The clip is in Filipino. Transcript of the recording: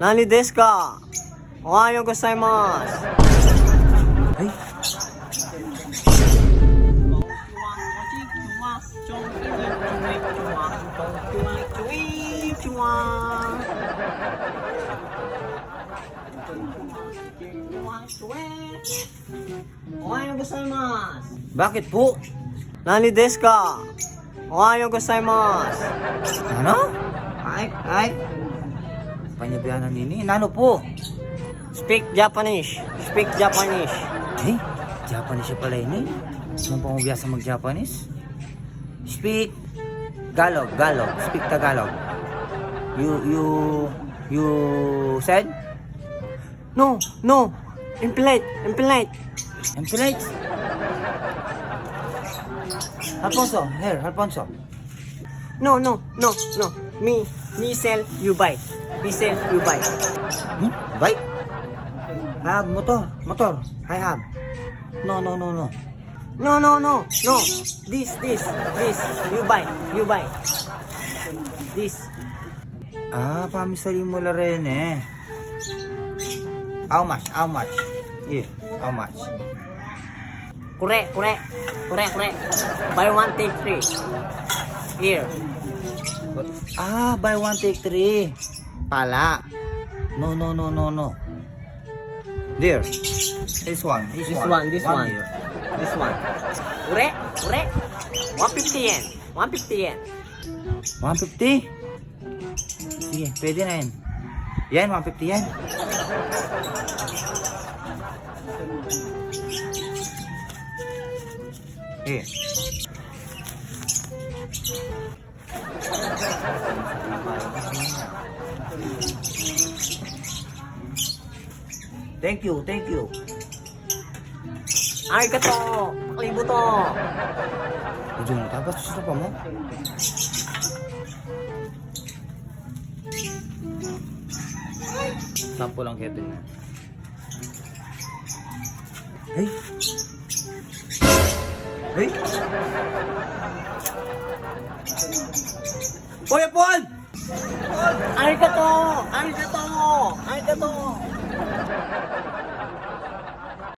何ですか？おはようございます。Ay, bakit po? Nani desu ka? Ohayo gozaimasu. Ano? Ay. Panyabianan nini. Ano po? Speak Japanese. Speak Japanese. Eh, Japanese siya pala ini. Nung pamabiyasa mag-Japanese? Speak Tagalog. Speak Tagalog. You said? No. Impolite. Impolite. Alfonso, here, Alfonso. No. Me sell, you buy. Me sell, you buy. Bike? I have motor. I have. No. No. This. You buy. This. Pamisali mo la rin eh. How much? Yeah, how much? Correct. Buy one, take three. Here. Buy one, take three. Pala. No. There. This one. This one. Here. This one. Correct. 150 yen. 150? Sige, pwede na yan. Yan, 150 yan. Eh. Thank you. Arigato. Nakalimuto. Ujung mo, tapos gusto pa mo? Sampo lang kaya din. Hey! Hoy, Paul! Arigato.